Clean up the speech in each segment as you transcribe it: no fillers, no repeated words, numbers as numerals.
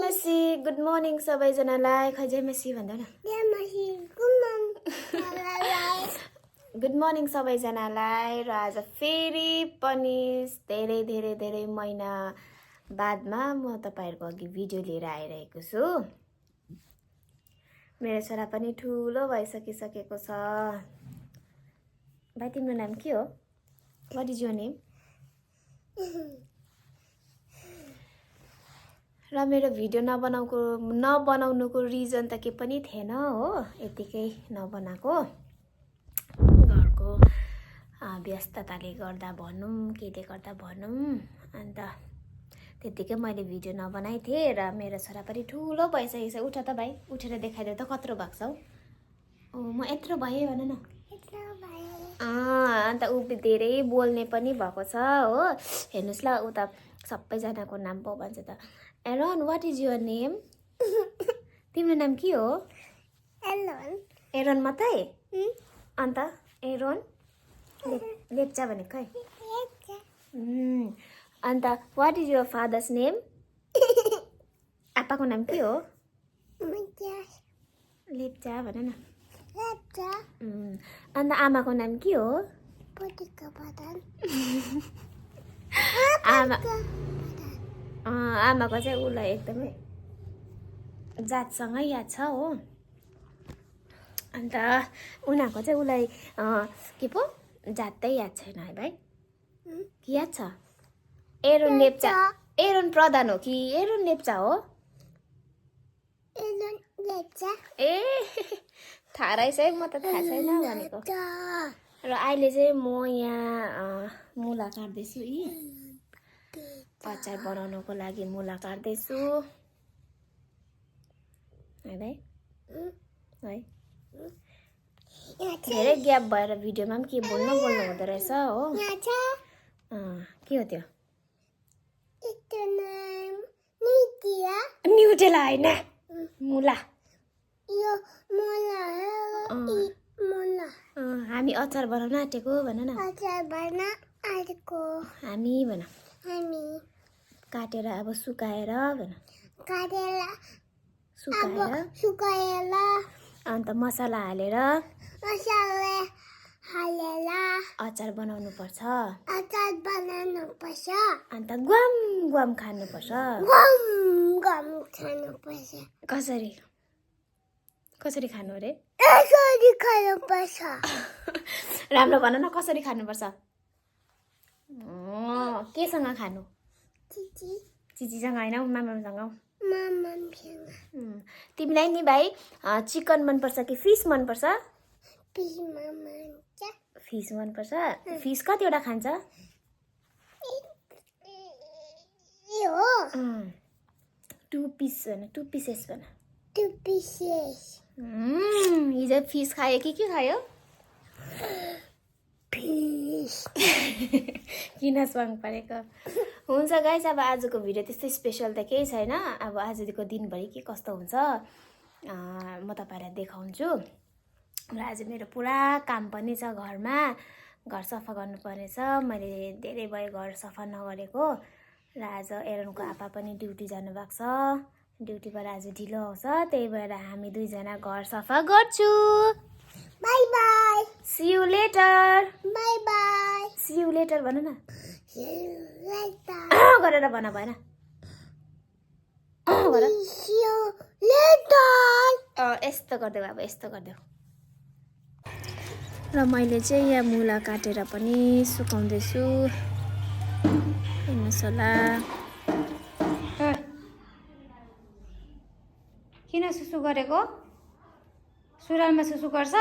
Messi good morning सबैजनालाई खै जय Messi भन्दा न गुड मर्निङ सबैजनालाई र आज फेरि पनि धेरै धेरै धेरै महिना बादमा म तपाईहरुको अघि भिडियो लिएर आइरहेको छु। मेरो छोरा पनि ठुलो भइसकिसकेको छ। भाइ तिम्रो नाम के हो? What is your name? र मेरो भिडियो नबनाउनुको रिजन त के पनि थिएन हो, यतिकै नबनाको घरको व्यस्तताले गर्दा भनौं केले गर्दा भनौं, अन्त त्यतिकै मैले भिडियो नबनाइ थिए। र मेरो छोरा पनि ठुलो भइसकेछ। उठ त भाइ, उठेर देखाइदेऊ त कत्रो भएको छौ। ओ म यत्रो भए भन न। अन्त उ धेरै बोल्ने पनि भएको छ हो। हेर्नुस् ल, उता सबैजनाको नाम पो भन्छ त। Aaron, what is your name? तिम्रो नाम के हो? एरोन। एरोन मात्रै? अन्त एरोन लेप्चा भनेको खै? अन्त what is your father's name? आप्पाको नाम के हो? लेप्चा भन न। लेप्चा। अन्त आमाको नाम के हो? आमाको चाहिँ उसलाई एकदमै जातसँगै याद छ हो। अन्त उनीहरूको चाहिँ उसलाई के पो जातै याद छैन है भाइ? के याद छ? एरोन लेप्चा। एरोन प्रधान हो कि एरोन लेप्चा हो? एरोन लेप्चा। ए थाहा रहेछ है, म त थाहा छैन भनेको। र अहिले चाहिँ म यहाँ मुला काट्दैछु। अचार बनाउनको लागि मुला काट्दैछु है भाइ? है धेरै ग्याप भएर भिडियोमा पनि के बोल्नु हुँदो रहेछ हो। के हो त्यो? न्युटेला होइन, मुला। हामी अचार बनाउन आँटेको भन न। हामी भन। काटेर अब सुकाएर भन। सुकाएर अन्त मसला हालेर अचार बनाउनु पर्छ। अन्त ग्वाम ग्वाम खानुपर्छ। कसरी कसरी खानु रे? राम्रो भन न, कसरी खानुपर्छ? केसँग खानु? चिचीसँग होइन, मामासँग। तिमीलाई नि भाइ चिकन मनपर्छ कि फिस मनपर्छ? फिस मनपर्छ। फिस कतिवटा खान्छ? 2 पिस भन, 2 पिसेस भन। 2 पिसेस। हिजो फिस खायो कि के खायो? फिस। किन स्वाङ परेको? हुन्छ गाइस, अब आजको भिडियो त्यस्तै स्पेसल त केही छैन। अब आजको दिनभरि के कस्तो हुन्छ म तपाईहरुलाई देखाउँछु। र आज मेरो पुरा काम पनि छ घरमा। घर सफा गर्नुपर्ने छ। मैले धेरै भयो घर सफा नगरेको। र आज एरोनको आप्पा पनि ड्युटी जानु भएको छ। ड्युटीबाट आज ढिलो आउँछ, त्यही भएर हामी दुईजना घर सफा गर्छु। Bye bye. See you later. Bye bye. See you later भन न। गरेर भन भएन। यस्तो गरिदेऊ, अब यस्तो गरिदेऊ। र मैले चाहिँ यहाँ मुला काटेर पनि सुकाउँदैछु। मसला किन सुसु गरेको? सुरुवालमा सुसु गर्छ?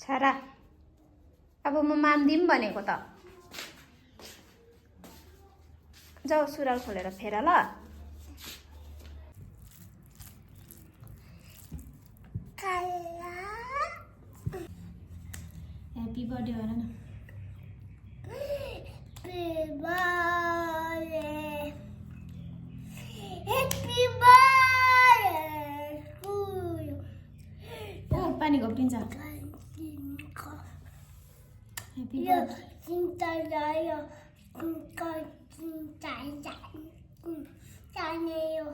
छारा, अब म मान्दिम भनेको त। जाऊ सुरुवाल खोलेर फेर ल। ह्याप्पी बर्थडे भन न। पानी घोप्टिन्छ। Happy birthday. जानेको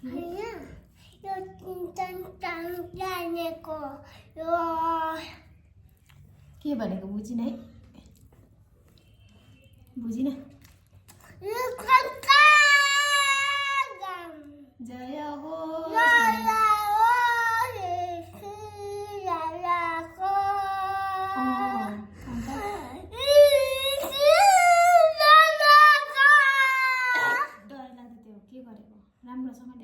होइन यो जानेको यो के भनेको बुझिन है बुझिन जय हो राम्रोसँगले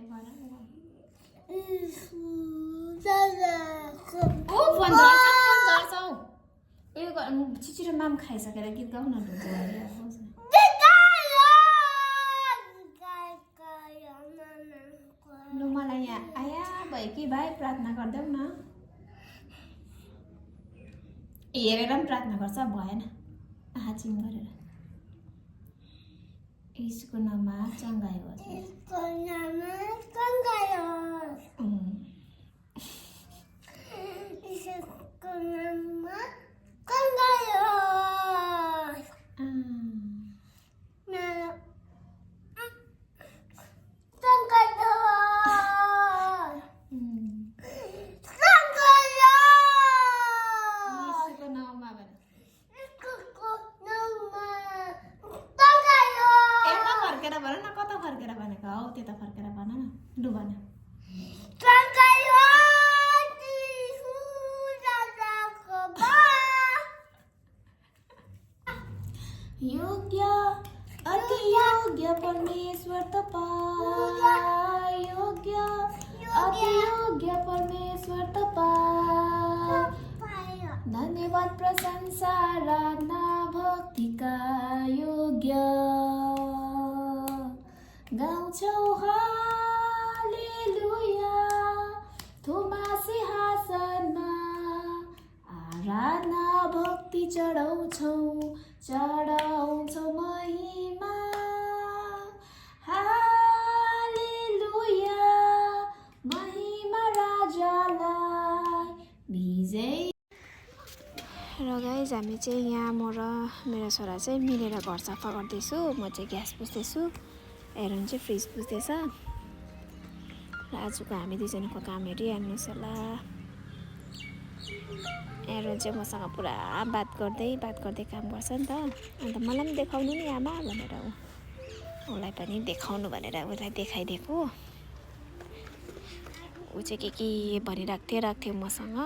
छिटो माम खाइसकेर गीत गाउन लु मलाई यहाँ आया भयो कि भाइ प्रार्थना गरिदेऊ न हेरेर पनि प्रार्थना गर्छ भएन आँखा चिम गरेर यसको नाममा चङ्गाई होस् फर्केर भनेको हौ त्यता फर्केर भन न लु भन योग्य अति योग्य परमेश्वर तपाईँ योग्य अति योग्य परमेश्वर तपाईँ धन्यवाद प्रशंसा आराधना भक्तिका योग्य गाउँछौ हालेलुया थोमा सिंहासनमा आराधना भक्ति चढाउँछौ महिमा हालेलुया महिमा राजालाई विजय। र गाइज हामी चाहिँ यहाँ म र मेरो छोरा चाहिँ मिलेर घर सफा गर्दैछु म चाहिँ ग्यास पुस्दैछु एरोन चाहिँ फ्रिज पुस्दैछ र आजको हामी दुईजनाको काम हेरिहाल्नुहोस् होला एरोन चाहिँ मसँग पुरा बात गर्दै काम गर्छ नि त अन्त मलाई पनि देखाउनु नि आमा भनेर उसलाई पनि देखाउनु भनेर उसलाई देखाइदिएको ऊ चाहिँ के भनिराख्थ्यो मसँग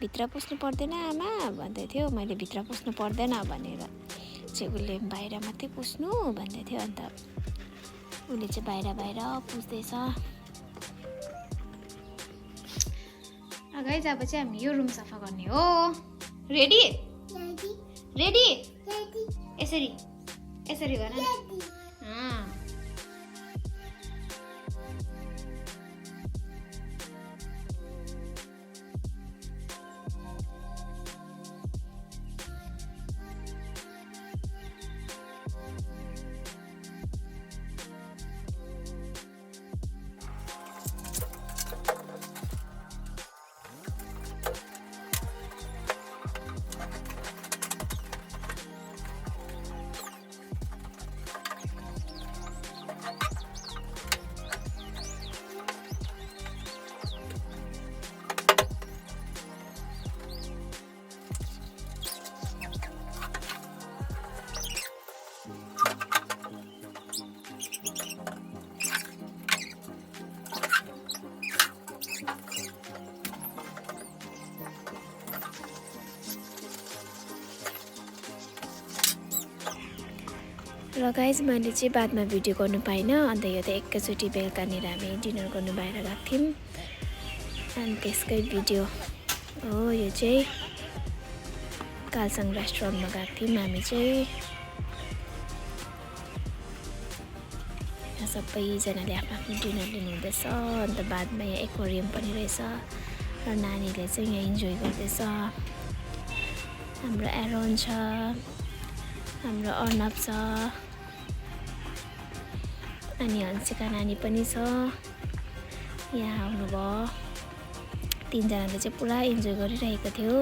भित्र पुस्नु पर्दैन आमा भन्दै थियो मैले भित्र पुस्नु पर्दैन भनेर चाहिँ उसले बाहिर मात्रै पुस्नु भन्दै थियो अन्त उसले चाहिँ बाहिर पुस्दैछ गाइज अब चाहिँ हामी यो रुम सफा गर्ने हो रेडी रेडी यसरी गर न र गाइज मैले चाहिँ बादमा भिडियो गर्नु पाइनँ अन्त यो त एकैचोटि बेलुकानिर हामी डिनर गर्नु बाहिर गएको थियौँ अनि त्यसकै भिडियो हो यो चाहिँ कालसाङ रेस्टुरेन्टमा गएको थियौँ हामी चाहिँ यहाँ सबैजनाले आफ्नो डिनर लिनुहुँदैछ अन्त बादमा यहाँ एक्वेरियम पनि रहेछ र नानीले चाहिँ यहाँ इन्जोय गर्दैछ हाम्रो एरोन छ हाम्रो अर्नव छ अनि हन्सिका नानी पनि छ यहाँ आउनुभयो तीनजनाले चाहिँ पुरा इन्जोय गरिरहेको थियो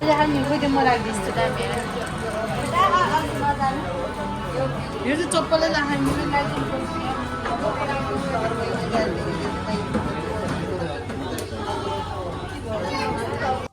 हामी खोइ म राख्दिन्छु त मेरो यो चाहिँ चप्पलै राख्नु